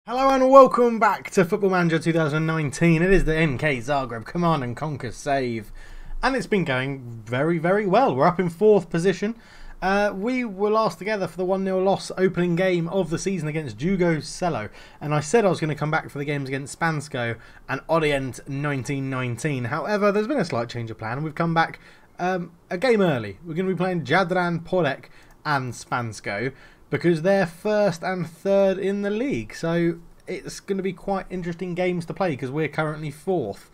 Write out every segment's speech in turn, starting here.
Hello and welcome back to Football Manager 2019. It is the NK Zagreb Command and Conquer save. And it's been going very, very well. We're up in 4th position. We were last together for the 1-0 loss opening game of the season against Jugo Selo. And I said I was going to come back for the games against Spansko and Orient 1919. However, there's been a slight change of plan. We've come back a game early. We're going to be playing Jadran, Polek and Spansko, because they're 1st and 3rd in the league. So it's going to be quite interesting games to play because we're currently 4th.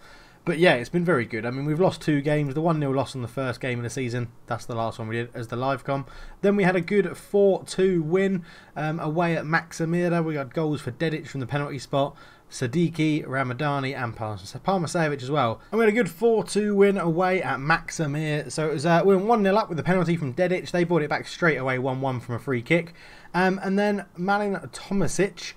But yeah, it's been very good. I mean, we've lost 2 games. The 1-0 loss on the first game of the season. That's the last one we did as the live com. Then we had a good 4-2 win away at Maksimira. We got goals for Dedic from the penalty spot, Sadiki, Ramadani and Parmasevic as well. And we had a good 4-2 win away at Maksimir. So it was we went 1-0 up with the penalty from Dedic. They brought it back straight away 1-1 from a free kick. And then Malin Tomasic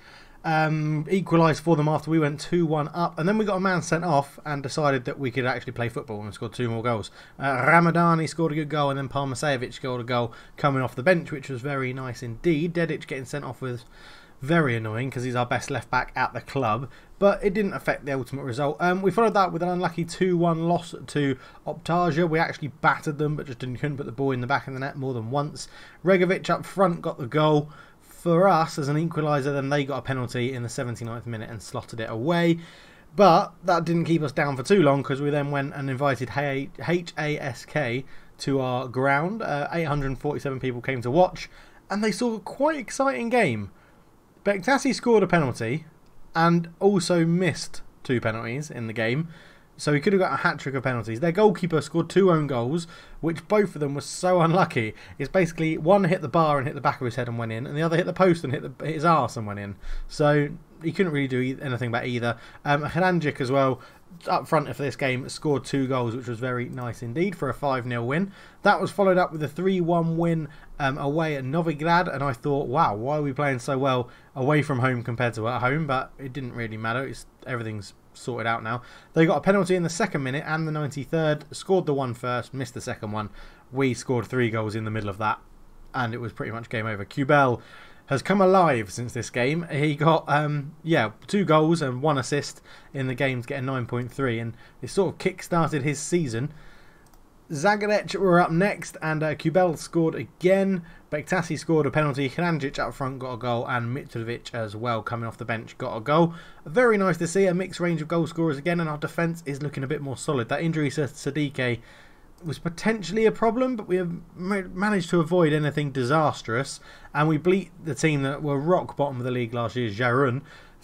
equalised for them after we went 2-1 up, and then we got a man sent off and decided that we could actually play football and scored 2 more goals. Ramadani scored a good goal, and then Parmasevic scored a goal coming off the bench, which was very nice indeed. Dedic getting sent off was very annoying because he's our best left back at the club, but it didn't affect the ultimate result. We followed that with an unlucky 2-1 loss to Optasia. We actually battered them but just couldn't put the ball in the back of the net more than once. Regovic up front got the goal for us as an equaliser, then they got a penalty in the 79th minute and slotted it away. But that didn't keep us down for too long because we then went and invited HASK to our ground. 847 people came to watch and they saw a quite exciting game. Bektasi scored a penalty and also missed 2 penalties in the game. So he could have got a hat-trick of penalties. Their goalkeeper scored 2 own goals, which both of them were so unlucky. It's basically one hit the bar and hit the back of his head and went in, and the other hit the post and hit his arse and went in. So he couldn't really do anything about either. Hranjic as well, up front for this game, scored 2 goals, which was very nice indeed for a 5-0 win. That was followed up with a 3-1 win away at Novigrad, and I thought, wow, why are we playing so well away from home compared to at home? But it didn't really matter. Everything's sorted out now. They got a penalty in the 2nd minute and the 93rd, scored the one first, missed the second one. We scored 3 goals in the middle of that, and it was pretty much game over. Kubel has come alive since this game. He got 2 goals and 1 assist in the game to get a 9.3, and it sort of kick-started his season. Zagreb were up next, and Kubel scored again. Bektasi scored a penalty. Hranjic up front got a goal, and Mitrovic as well, coming off the bench, got a goal. Very nice to see a mixed range of goal scorers again, and our defence is looking a bit more solid. That injury to Sadike was potentially a problem, but we have managed to avoid anything disastrous, and we beat the team that were rock bottom of the league last year, Jarun,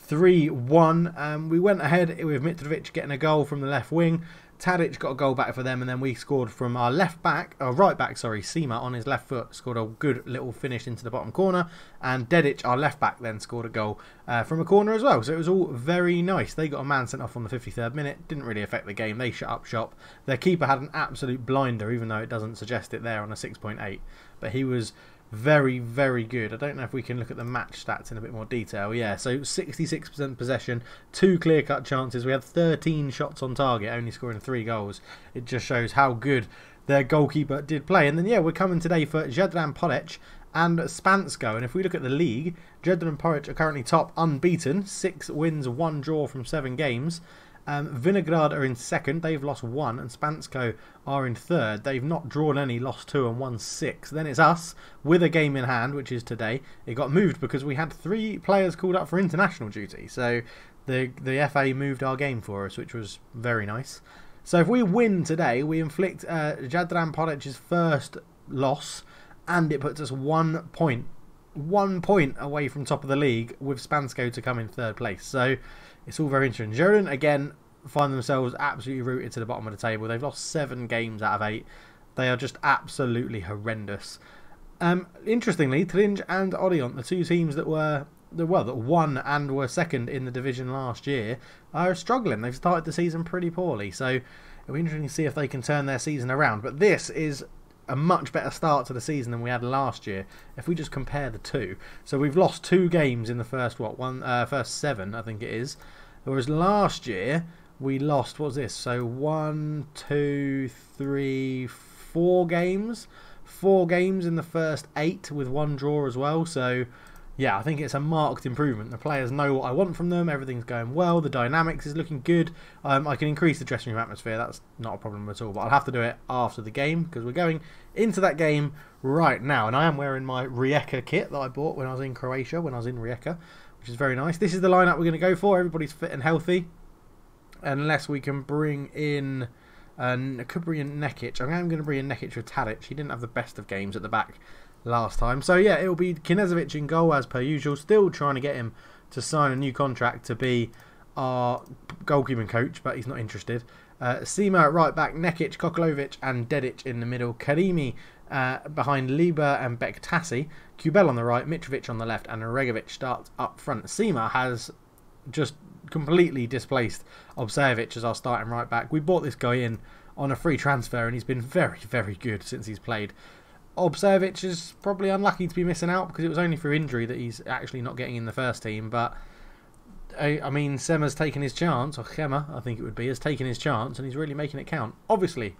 3-1. We went ahead with Mitrovic getting a goal from the left wing. Tadic got a goal back for them, and then we scored from our right back, Sima, on his left foot, scored a good little finish into the bottom corner, and Dedic, our left back, then scored a goal from a corner as well. So it was all very nice. They got a man sent off on the 53rd minute, didn't really affect the game. They shut up shop. Their keeper had an absolute blinder, even though it doesn't suggest it there on a 6.8, but he was very, very good. I don't know if we can look at the match stats in a bit more detail. Yeah, so 66% possession, 2 clear-cut chances. We had 13 shots on target, only scoring 3 goals. It just shows how good their goalkeeper did play. And then, yeah, we're coming today for Jadran Polec and Spansko. And if we look at the league, Jadran Polec are currently top, unbeaten. 6 wins, 1 draw from 7 games. Vinograd are in 2nd, they've lost 1, and Spansko are in 3rd. They've not drawn any, lost 2 and won 6. Then it's us with a game in hand, which is today. It got moved because we had 3 players called up for international duty, so the FA moved our game for us, which was very nice. So if we win today, we inflict Jadran Polec's first loss, and it puts us 1 point. 1 point away from top of the league, with Spansko to come in 3rd place. So it's all very interesting. Jurgen, again, find themselves absolutely rooted to the bottom of the table. They've lost 7 games out of 8. They are just absolutely horrendous. Interestingly, Trinj and Orient, the 2 teams that won and were 2nd in the division last year, are struggling. They've started the season pretty poorly. So it'll be interesting to see if they can turn their season around. But this is a much better start to the season than we had last year if we just compare the 2. So we've lost 2 games in the first first 7, I think it is, whereas last year we lost, what was this, so 1, 2, 3, 4 games in the first 8 with 1 draw as well. So yeah, I think it's a marked improvement. The players know what I want from them. Everything's going well. The dynamics is looking good. I can increase the dressing room atmosphere. That's not a problem at all. But I'll have to do it after the game because we're going into that game right now. And I am wearing my Rijeka kit that I bought when I was in Croatia, when I was in Rijeka, which is very nice. This is the lineup we're going to go for. Everybody's fit and healthy. Unless we can bring in... I could bring in Nekic. I'm going to bring in Nekic with Tadic. He didn't have the best of games at the back last time. So yeah, it'll be Knežević in goal as per usual. Still trying to get him to sign a new contract to be our goalkeeping coach, but he's not interested. Sima at right back, Nekic, Kokolovic and Dedic in the middle. Karimi behind Liber and Bektassi. Kubel on the right, Mitrovic on the left, and Regovic starts up front. Sima has just completely displaced Obsevic as our starting right back. We bought this guy in on a free transfer and he's been very, very good since he's played. Obsevic is probably unlucky to be missing out because it was only through injury that he's actually not getting in the first team. But I mean, Sema's taken his chance, or Chema, I think it would be, has taken his chance and he's really making it count. Obviously,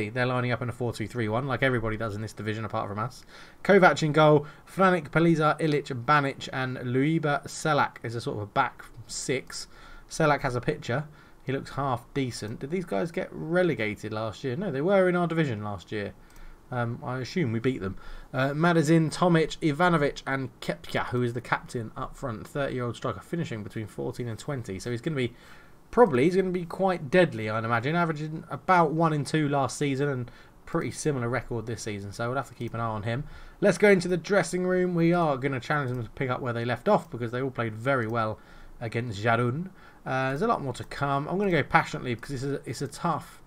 they're lining up in a 4-2-3-1 like everybody does in this division apart from us. Kovac in goal, Flanic, Peliza, Ilic, Banic and Luiba. Selak is a sort of a back six. Selak has a picture. He looks half decent. Did these guys get relegated last year? No, they were in our division last year. I assume we beat them. Madazin, Tomic, Ivanovic and Kepka, who is the captain up front. 30-year-old striker finishing between 14 and 20. So he's going to be quite deadly, I'd imagine. Averaging about 1 in 2 last season and pretty similar record this season. So we'll have to keep an eye on him. Let's go into the dressing room. We are going to challenge them to pick up where they left off because they all played very well against Jarun. There's a lot more to come. I'm going to go passionately because it's a tough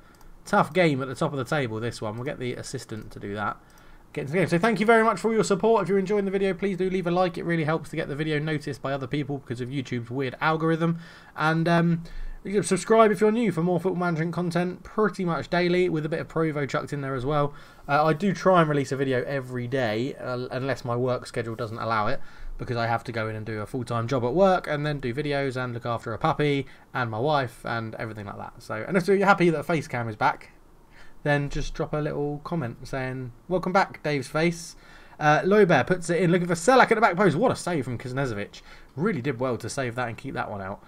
game at the top of the table, this one. We'll get the assistant to do that. Get into the game. So thank you very much for all your support. If you're enjoying the video, please do leave a like. It really helps to get the video noticed by other people because of YouTube's weird algorithm. And you can subscribe if you're new for more football management content pretty much daily with a bit of Provo chucked in there as well. I do try and release a video every day unless my work schedule doesn't allow it, because I have to go in and do a full-time job at work and then do videos and look after a puppy and my wife and everything like that. So, and if you're happy that Facecam is back, then just drop a little comment saying, welcome back, Dave's face. Loiber puts it in, looking for Selak at the back post. What a save from Knežević. Really did well to save that and keep that one out.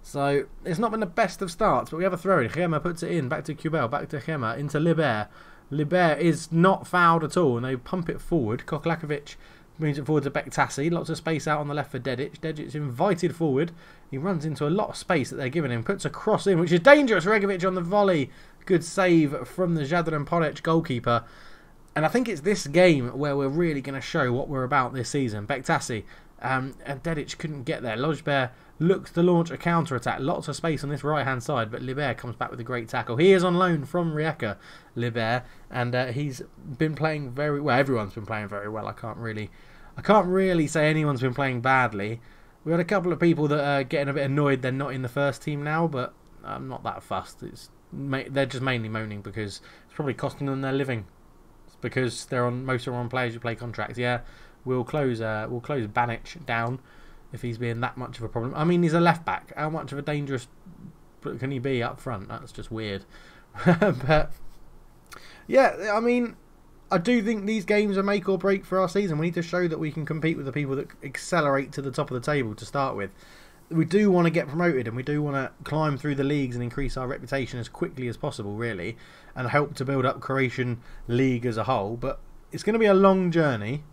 So, it's not been the best of starts, but we have a throw in. Chema puts it in, back to Kubel, back to Chema, into Liber. Liber is not fouled at all, and they pump it forward. Koklakovic moves it forward to Bektassi. Lots of space out on the left for Dedic. Dedic's invited forward. He runs into a lot of space that they're giving him. Puts a cross in, which is dangerous. Regovic on the volley. Good save from the Jadran Polic goalkeeper. And I think it's this game where we're really going to show what we're about this season. Bektassi and Dedic couldn't get there. Lojber looks to launch a counter-attack. Lots of space on this right-hand side, but Liber comes back with a great tackle. He is on loan from Rijeka, Liber, and he's been playing very well. Everyone's been playing very well. I can't really say anyone's been playing badly. We had a couple of people that are getting a bit annoyed they're not in the first team now, but I'm not that fussed. They're just mainly moaning because it's probably costing them their living. It's because most are on players who play contracts. Yeah, we'll close Banic down if he's being that much of a problem. I mean, he's a left back. How much of a dangerous can he be up front? That's just weird. But yeah, I mean, I do think these games are make or break for our season. We need to show that we can compete with the people that accelerate to the top of the table to start with. We do want to get promoted and we do want to climb through the leagues and increase our reputation as quickly as possible, really, and help to build up Croatian league as a whole. But it's going to be a long journey,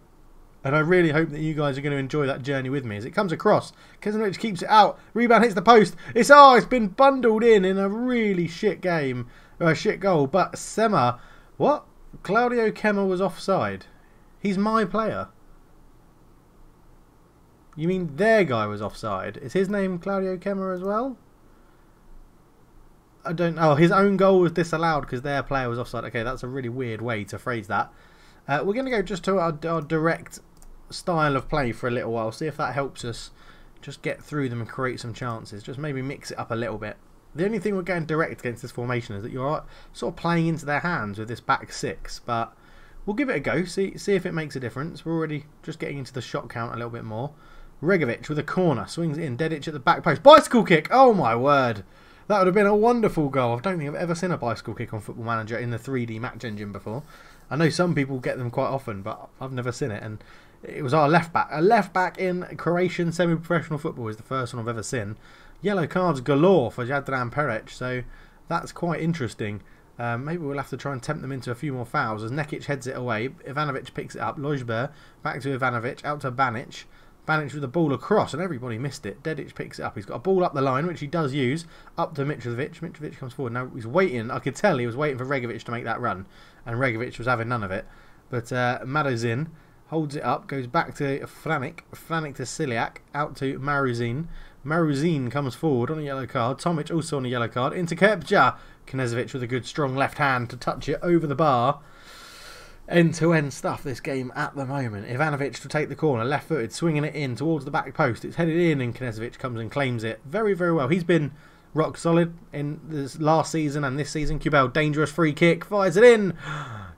and I really hope that you guys are going to enjoy that journey with me as it comes across. Knežević keeps it out. Rebound hits the post. It's been bundled in a really shit game, or a shit goal. But Sema, what? Claudio Kemmer was offside. He's my player. You mean their guy was offside? Is his name Claudio Kemmer as well? I don't know. His own goal was disallowed because their player was offside. Okay, that's a really weird way to phrase that. We're going to go just to our direct style of play for a little while. See if that helps us just get through them and create some chances. Just maybe mix it up a little bit. The only thing we're going direct against this formation is that you're sort of playing into their hands with this back six. But we'll give it a go. See if it makes a difference. We're already just getting into the shot count a little bit more. Regovic with a corner. Swings it in. Dedic at the back post. Bicycle kick. Oh my word. That would have been a wonderful goal. I don't think I've ever seen a bicycle kick on Football Manager in the 3D match engine before. I know some people get them quite often, but I've never seen it. And It was our left back. A left back in Croatian semi-professional football is the first one I've ever seen. Yellow cards galore for Jadran Peric, so that's quite interesting. Maybe we'll have to try and tempt them into a few more fouls as Nekic heads it away. Ivanovic picks it up. Lojber back to Ivanovic, out to Banic. Banic with the ball across, and everybody missed it. Dedic picks it up. He's got a ball up the line, which he does use, up to Mitrovic. Mitrovic comes forward. Now he's waiting. I could tell he was waiting for Regovic to make that run, and Regovic was having none of it. But Madozin holds it up, goes back to Franic. Franic to Siliak, out to Maruzin. Maruzin comes forward on a yellow card. Tomic also on a yellow card. Into Kepja. Knezovic with a good strong left hand to touch it over the bar. End-to-end stuff this game at the moment. Ivanovic to take the corner, left-footed, swinging it in towards the back post. It's headed in and Knezovic comes and claims it very, very well. He's been rock solid in this last season and this season. Kubel, dangerous free kick, fires it in.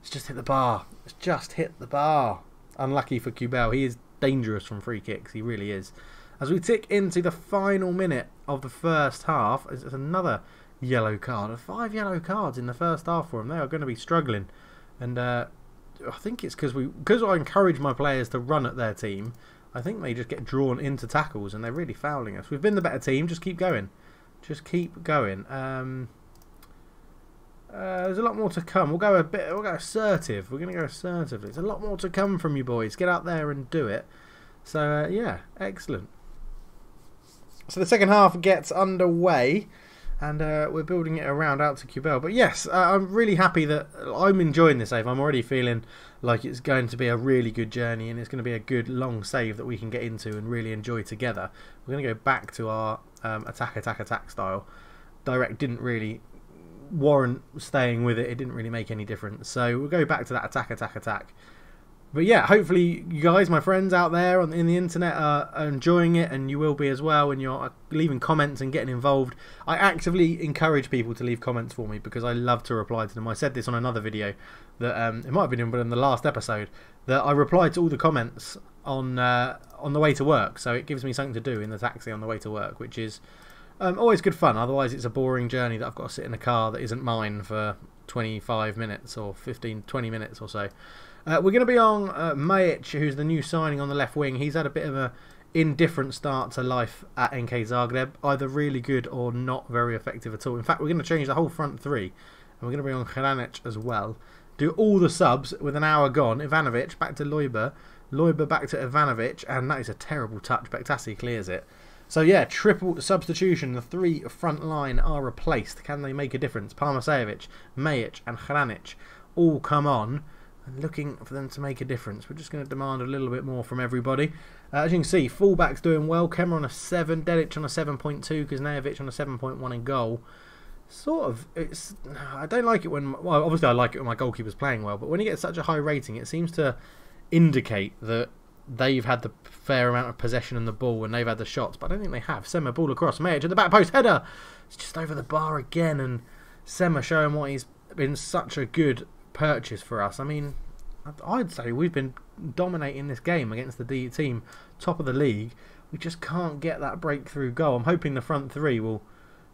It's just hit the bar. It's just hit the bar. Unlucky for Kubel. He is dangerous from free kicks. He really is. As we tick into the final minute of the first half, it's another yellow card. 5 yellow cards in the first half for them. They are going to be struggling. And I think it's because I encourage my players to run at their team. I think they just get drawn into tackles and they're really fouling us. We've been the better team. Just keep going. Just keep going. There's a lot more to come. We'll go assertive. We're going to go assertive. There's a lot more to come from you boys. Get out there and do it. So yeah, excellent. So the second half gets underway. And we're building it around out to Kubel. But yes, I'm really happy that I'm enjoying this save. I'm already feeling like it's going to be a really good journey. And it's going to be a good long save that we can get into and really enjoy together. We're going to go back to our attack style. Direct didn't really warrant staying with it. It didn't really make any difference. So we'll go back to that attack. But yeah, hopefully you guys, my friends out there in the internet are enjoying it, and you will be as well, and you're leaving comments and getting involved. I actively encourage people to leave comments for me because I love to reply to them. I said this on another video that it might have been in the last episode that I reply to all the comments on the way to work, so it gives me something to do in the taxi on the way to work, which is always good fun. Otherwise it's a boring journey that I've got to sit in a car that isn't mine for 25 minutes or 15-20 minutes or so. We're going to be on Majic, who's the new signing on the left wing. He's had a bit of an indifferent start to life at NK Zagreb, either really good or not very effective at all. In fact, we're going to change the whole front three, and we're going to be on Hranic as well. Do all the subs with an hour gone. Ivanovic back to Lojber, Lojber back to Ivanovic, and that is a terrible touch. Bektasi clears it. So yeah, triple substitution. The 3 front line are replaced. Can they make a difference? Parmasevic, Majic and Hranic all come on. And looking for them to make a difference. We're just going to demand a little bit more from everybody. As you can see, fullback's doing well. Kemmer on a 7, Dedic on a 7.2, Kuznejevic on a 7.1 in goal. Sort of, I don't like it when, well, obviously I like it when my goalkeeper's playing well, but when he gets such a high rating, it seems to indicate that they've had the fair amount of possession and the ball and they've had the shots, but I don't think they have. Sema ball across, Majic to the back post, header! It's just over the bar again, and Sema showing why he's been such a good purchase for us. I mean, I'd say we've been dominating this game against the D team, top of the league. We just can't get that breakthrough goal. I'm hoping the front 3 will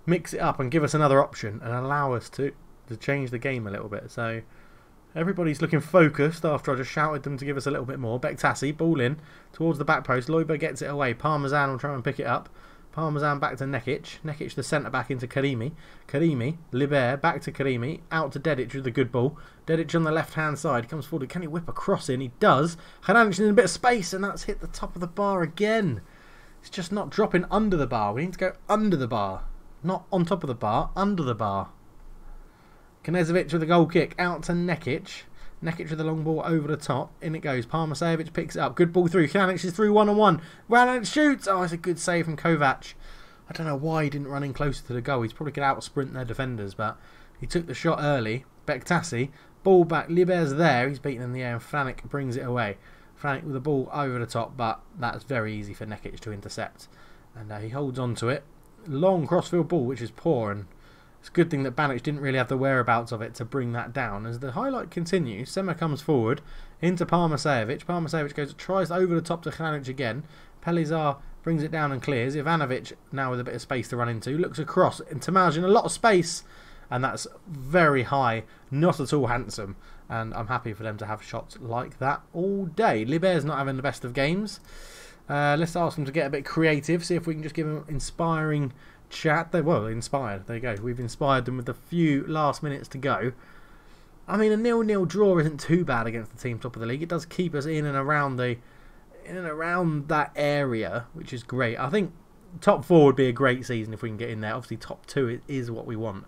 mix it up and give us another option and allow us to change the game a little bit. So everybody's looking focused after I just shouted them to give us a little bit more. Bektasi, ball in towards the back post. Lojber gets it away. Parmesan will try and pick it up. Parmesan back to Nekic. Nekic the centre back into Karimi. Karimi, Liber back to Karimi. Out to Dedic with a good ball. Dedic on the left hand side comes forward. Can he whip a cross in? He does. Hranic in a bit of space, and that's hit the top of the bar again. It's just not dropping under the bar. We need to go under the bar. Not on top of the bar, under the bar. Knezovic with a goal kick. Out to Nekic. Nekic with the long ball over the top. In it goes. Parmasevic picks it up. Good ball through. Hranic is through 1-on-1. Hranic shoots. Oh, it's a good save from Kovac. I don't know why he didn't run in closer to the goal. He's probably could out sprint their defenders, but he took the shot early. Bektasi. Ball back. Liber's there. He's beaten in the air, and Franic brings it away. Franic with the ball over the top, but that's very easy for Nekic to intercept. And he holds on to it. Long crossfield ball, which is poor, and it's a good thing that Banic didn't really have the whereabouts of it to bring that down. As the highlight continues, Sema comes forward into Parmasevic. Parmasevic tries over the top to Hranic again. Pelizar brings it down and clears. Ivanovic now with a bit of space to run into. Looks across into Margin. A lot of space. and that's very high, not at all handsome. And I'm happy for them to have shots like that all day. Liber's not having the best of games. Let's ask them to get a bit creative, see if we can just give them inspiring chat. Well, inspired. There you go. We've inspired them with a few last minutes to go. I mean, a 0-0 draw isn't too bad against the team top of the league. It does keep us in and around that area, which is great. I think top 4 would be a great season if we can get in there. Obviously, top 2 is what we want,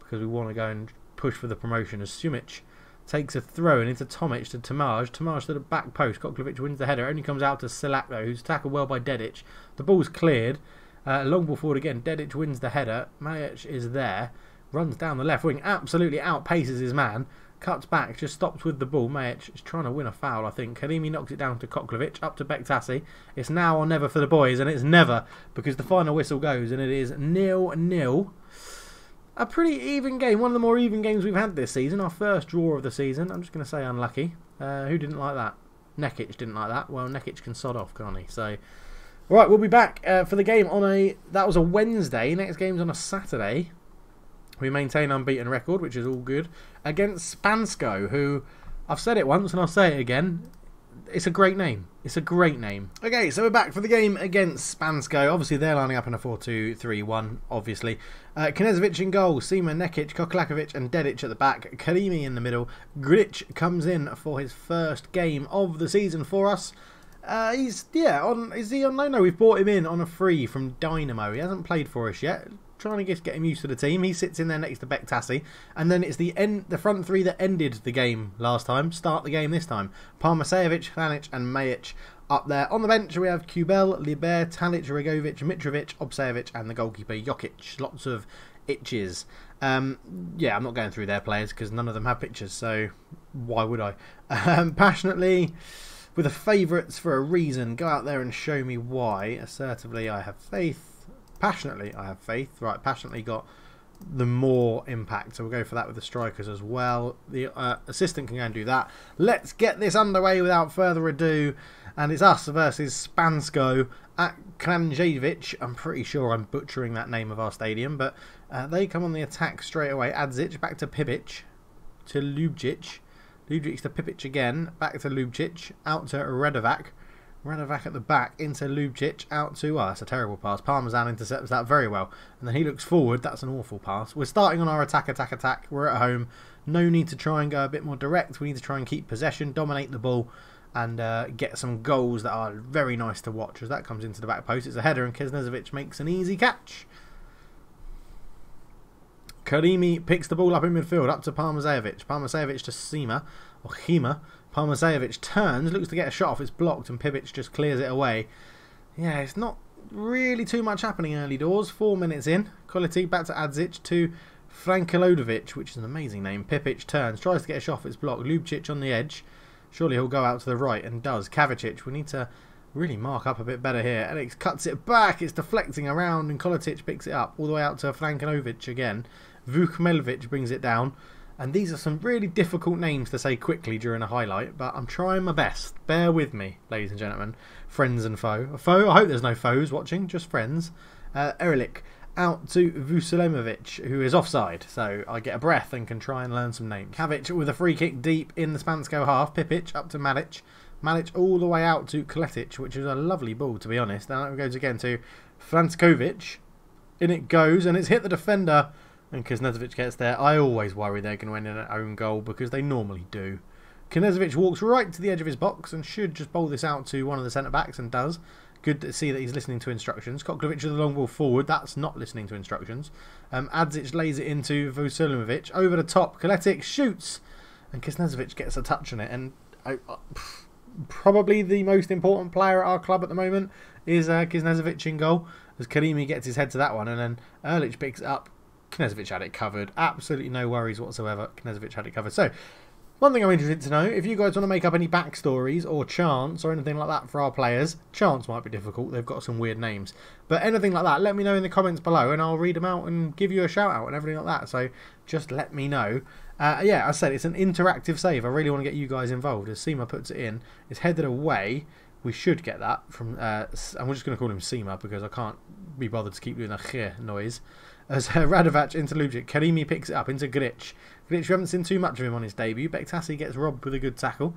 because we want to go and push for the promotion. As Sumic takes a throw and into Tomic to Tamaj. Tamaj to the back post. Koklovic wins the header. It only comes out to Silak, though, who's tackled well by Dedic. The ball's cleared. Long ball forward again. Dedic wins the header. Majic is there. Runs down the left wing. Absolutely outpaces his man. Cuts back. Just stops with the ball. Majic is trying to win a foul, I think. Karimi knocks it down to Koklovic. Up to Bektasi. It's now or never for the boys. And it's never, because the final whistle goes. And it is 0-0. A pretty even game. One of the more even games we've had this season. Our first draw of the season. I'm just going to say unlucky. Who didn't like that? Nekic didn't like that. Well, Nekic can sod off, can't he? So, right, we'll be back for the game on that was a Wednesday. Next game's on a Saturday. We maintain unbeaten record, which is all good, against Spansko, who, I've said it once and I'll say it again, it's a great name. It's a great name. Okay, so we're back for the game against Spansko. Obviously, they're lining up in a 4-2-3-1, obviously. Knezovic in goal, Sima, Nekic, Koklakovic and Dedic at the back. Karimi in the middle. Gric comes in for his first game of the season for us. Is he on loan? No, we've bought him in on a free from Dynamo. He hasn't played for us yet. Trying to get him used to the team. He sits in there next to Bektasi, and then it's the front 3 that ended the game last time. Start the game this time. Parmasevic, Hlanic and Majic up there. On the bench we have Kubel, Liber, Talic, Regovic, Mitrovic, Obsevic and the goalkeeper Jokic. Lots of itches. Yeah, I'm not going through their players because none of them have pictures, so why would I? Passionately, with the favourites for a reason. Go out there and show me why. Assertively, I have faith. Passionately, I have faith. Right, passionately got the more impact. So we'll go for that with the strikers as well. The assistant can go and do that. Let's get this underway without further ado. And it's us versus Spansko at Kranjevic. I'm pretty sure I'm butchering that name of our stadium. But they come on the attack straight away. Adzic back to Pibic. To Ljubcic. Ljubcic to Pibic again. Back to Ljubcic. Out to Radovac. Radovac at the back into Ljubcic, out to that's a terrible pass. Parmesan intercepts that very well, and then he looks forward. That's an awful pass. We're starting on our attack. We're at home. No need to try and go a bit more direct. We need to try and keep possession, dominate the ball, and get some goals that are very nice to watch. As that comes into the back post, it's a header, and Knezovic makes an easy catch. Karimi picks the ball up in midfield, up to Parmasevic. Parmasevic to Sima, or Hima. Parmasevic turns, looks to get a shot off, it's blocked, and Pibic just clears it away. Yeah, it's not really too much happening early doors. 4 minutes in. Quality back to Adzic to Frankilodovic, which is an amazing name. Pibic turns, tries to get a shot off, it's blocked. Ljubcic on the edge. Surely he'll go out to the right, and does. Kavicic, we need to really mark up a bit better here. Alex cuts it back, it's deflecting around, and Kolotic picks it up all the way out to Frankinovic again. Vukmelovic brings it down. And these are some really difficult names to say quickly during a highlight, but I'm trying my best. Bear with me, ladies and gentlemen. Friends and foe. I hope there's no foes watching, just friends. Erlich out to Vuselimovic, who is offside, so I get a breath and can try and learn some names. Kavic with a free kick deep in the Spansko half. Pipic up to Malic. Malic all the way out to Kletic, which is a lovely ball, to be honest. Now it goes again to Franskovic. In it goes, and it's hit the defender. And Knezovic gets there. I always worry they're going to end in an own goal because they normally do. Knezovic walks right to the edge of his box and should just bowl this out to one of the centre-backs, and does. Good to see that he's listening to instructions. Koklovic with the long ball forward. That's not listening to instructions. Adzic lays it into Vuselimovic. Over the top. Kletic shoots. And Knezovic gets a touch on it. And probably the most important player at our club at the moment is Knezovic in goal. As Karimi gets his head to that one. And then Erlich picks it up. Knezovic had it covered. Absolutely no worries whatsoever. Knezovic had it covered. So, one thing I'm interested to know, if you guys want to make up any backstories or chants or anything like that for our players, chants might be difficult. They've got some weird names. But anything like that, let me know in the comments below and I'll read them out and give you a shout out and everything like that. So, just let me know. Yeah, I said it's an interactive save. I really want to get you guys involved. As Sima puts it in, it's headed away. We should get that from... I'm just going to call him Sima because I can't be bothered to keep doing a noise. As Radovac into Lucic. Karimi picks it up into Gric. Gric, we haven't seen too much of him on his debut. Bektasi gets robbed with a good tackle.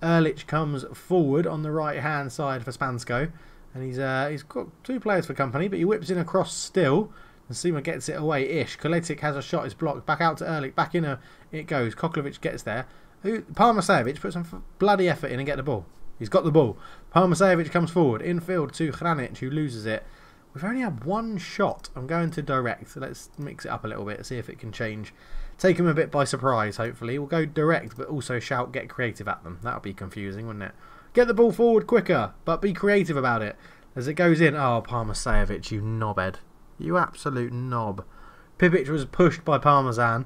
Erlich comes forward on the right-hand side for Spansko. And he's got 2 players for company, but he whips in across still. And Sima gets it away. Koletic has a shot. It's blocked. Back out to Erlich. Back in it goes. Koklovic gets there. Parmasevic puts some bloody effort in and get the ball. He's got the ball. Parmasevic comes forward. Infield to Hranic, who loses it. We've only had 1 shot. I'm going to direct. So let's mix it up a little bit. See if it can change. Take him a bit by surprise, hopefully. We'll go direct, but also shout, get creative at them. That'll be confusing, wouldn't it? Get the ball forward quicker, but be creative about it. As it goes in. Oh, Parmasevic, you knobhead. You absolute knob. Pipic was pushed by Parmesan.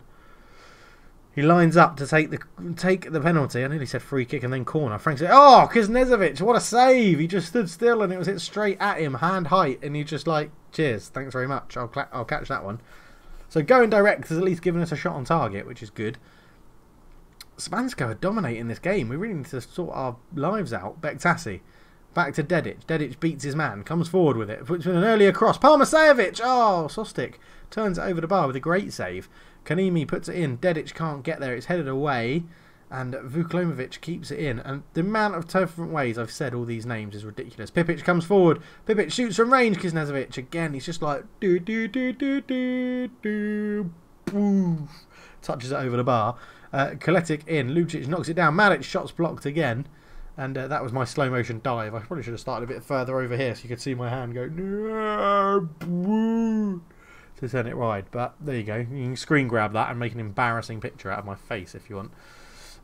He lines up to take the penalty. I nearly said free kick and then corner. Frank said, oh, Kuznezovic, what a save. He just stood still and it was hit straight at him, hand height. And he's just like, cheers, thanks very much. I'll catch that one. So going direct has at least given us a shot on target, which is good. Spansko are dominating this game. We really need to sort our lives out. Bektasi. Back to Dedic. Dedic beats his man. Comes forward with it. Puts in an earlier cross. Parmasevic! Oh, Sostic turns it over the bar with a great save. Kanimi puts it in. Dedic can't get there. It's headed away. And Vuklomovic keeps it in. And the amount of different ways I've said all these names is ridiculous. Pipic comes forward. Pipic shoots from range. Kuznezovic again. He's just like... Boof. Touches it over the bar. Koletic in. Lucic knocks it down. Malic shot's blocked again. And that was my slow motion dive. I probably should have started a bit further over here so you could see my hand go to turn it wide. But there you go. You can screen grab that and make an embarrassing picture out of my face if you want.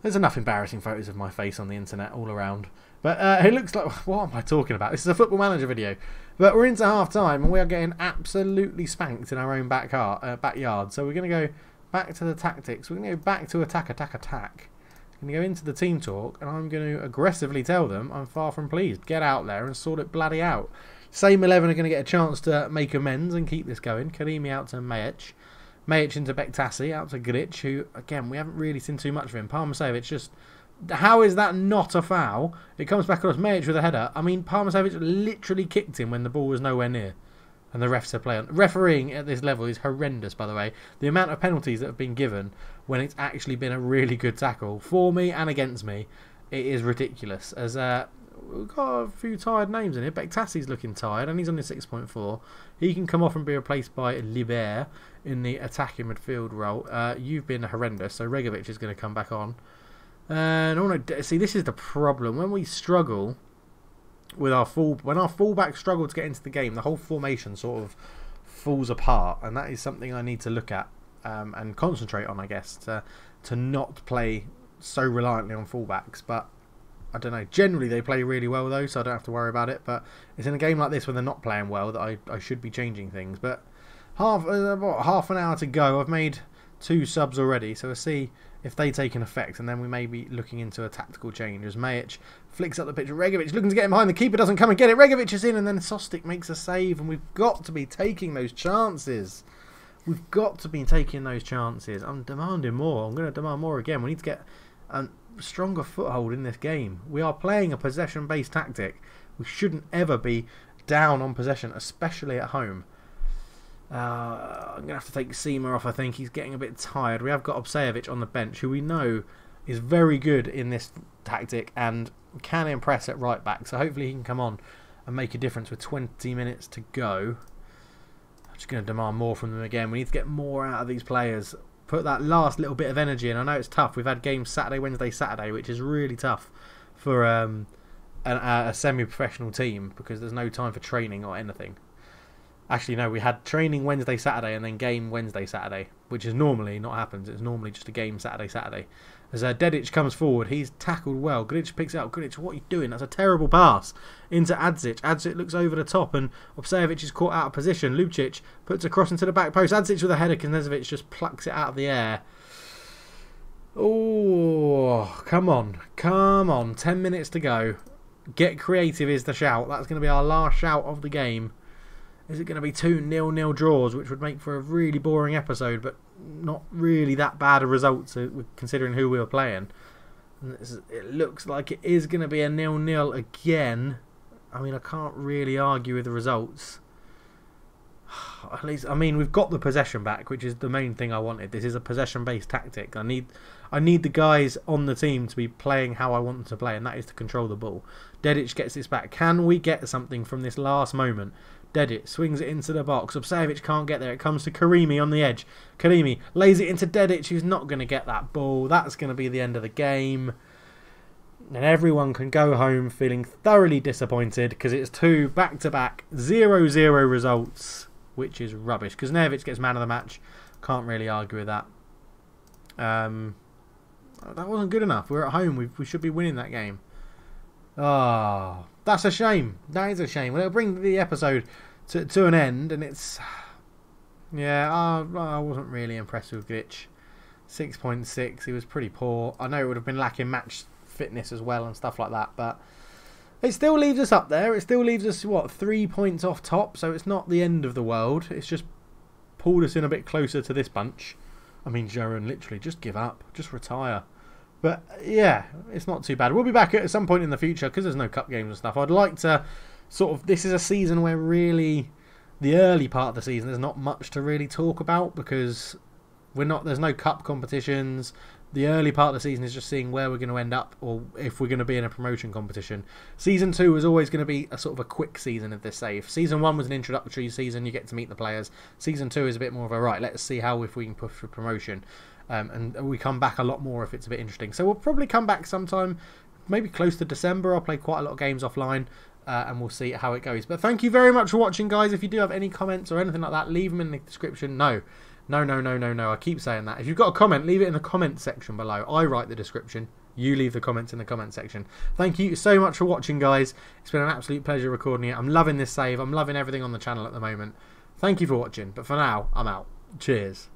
There's enough embarrassing photos of my face on the internet all around. But it looks like... What am I talking about? This is a Football Manager video. But we're into half time and we are getting absolutely spanked in our own backyard. So we're going to go back to the tactics. We're going to go back to attack. I'm going to go into the team talk and I'm going to aggressively tell them I'm far from pleased. Get out there and sort it bloody out. Same 11 are going to get a chance to make amends and keep this going. Karimi out to Majic. Majic into Bektasi, out to Gric, who, again, we haven't really seen too much of him. Parmasevic just... How is that not a foul? It comes back across Majic with a header. I mean, Parmasevic literally kicked him when the ball was nowhere near. And the refs are playing. Refereeing at this level is horrendous, by the way. The amount of penalties that have been given when it's actually been a really good tackle for me and against me, it is ridiculous. As we've got a few tired names in here. Bektasi's looking tired and he's on his 6.4. He can come off and be replaced by Liber in the attacking midfield role. You've been horrendous, so Regovic is going to come back on. And see, this is the problem. When we struggle with when our fullback struggle to get into the game, the whole formation sort of falls apart, and that is something I need to look at and concentrate on, I guess, to not play so reliantly on fullbacks. But I don't know. Generally, they play really well though, so I don't have to worry about it. But it's in a game like this when they're not playing well that I should be changing things. But half an hour to go. I've made 2 subs already, so we'll see if they take an effect, and then we may be looking into a tactical change as Majic flicks up the pitch. Regovic looking to get him behind. The keeper doesn't come and get it. Regovic is in, and then Sostic makes a save, and we've got to be taking those chances. We've got to be taking those chances. I'm demanding more. I'm going to demand more again. We need to get a stronger foothold in this game. We are playing a possession-based tactic. We shouldn't ever be down on possession, especially at home. I'm going to have to take Sima off, I think. He's getting a bit tired. We have got Obsejevic on the bench, who we know is very good in this tactic and can impress at right back. So hopefully he can come on and make a difference with 20 minutes to go. I'm just going to demand more from them again. We need to get more out of these players. Put that last little bit of energy in. I know it's tough. We've had games Saturday, Wednesday, Saturday, which is really tough for a semi-professional team because there's no time for training or anything. Actually, no, we had training Wednesday, Saturday, and then game Wednesday, Saturday, which is normally not happens. It's normally just a game Saturday, Saturday. As Dedic comes forward, he's tackled well. Gric picks it up. Gric, what are you doing? That's a terrible pass into Adzic. Adzic looks over the top, and Obsejevic is caught out of position. Lucic puts a cross into the back post. Adzic with a header. Knezovic just plucks it out of the air. Oh, come on. Come on. 10 minutes to go. Get creative is the shout. That's going to be our last shout of the game. Is it going to be 2 0-0 draws, which would make for a really boring episode, but not really that bad a result considering who we were playing? And it looks like it is going to be a 0-0 again. I mean, I can't really argue with the results. At least, I mean, we've got the possession back, which is the main thing I wanted. This is a possession-based tactic. I need the guys on the team to be playing how I want them to play, and that is to control the ball. Dedic gets this back. Can we get something from this last moment? Dedic swings it into the box. Obsevic can't get there. It comes to Karimi on the edge. Karimi lays it into Dedic, who's not going to get that ball. That's going to be the end of the game. And everyone can go home feeling thoroughly disappointed because it's 2 back-to-back 0-0 results, which is rubbish. Because Nevic gets man of the match. Can't really argue with that. That wasn't good enough. We're at home. We should be winning that game. Oh, that's a shame. That is a shame. Well, it'll bring the episode to an end, and it's... Yeah, I wasn't really impressed with Glitch. 6.6, he was pretty poor. I know it would have been lacking match fitness as well and stuff like that, but it still leaves us up there. It still leaves us, what, 3 points off top, so it's not the end of the world. It's just pulled us in a bit closer to this bunch. I mean, Jaron, literally, just give up. Just retire. But, yeah, it's not too bad. We'll be back at some point in the future because there's no cup games and stuff. I'd like to sort of... This is a season where really the early part of the season there's not much to really talk about because there's no cup competitions. The early part of the season is just seeing where we're going to end up or if we're going to be in a promotion competition. Season 2 is always going to be a sort of a quick season if they're safe. Season 1 was an introductory season. You get to meet the players. Season 2 is a bit more of a, right, let's see if we can push for promotion. And we come back a lot more if it's a bit interesting. So we'll probably come back sometime, maybe close to December. I'll play quite a lot of games offline and we'll see how it goes. But thank you very much for watching, guys. If you do have any comments or anything like that, leave them in the description. No. I keep saying that. If you've got a comment, leave it in the comment section below. I write the description. You leave the comments in the comment section. Thank you so much for watching, guys. It's been an absolute pleasure recording it. I'm loving this save. I'm loving everything on the channel at the moment. Thank you for watching. But for now, I'm out. Cheers.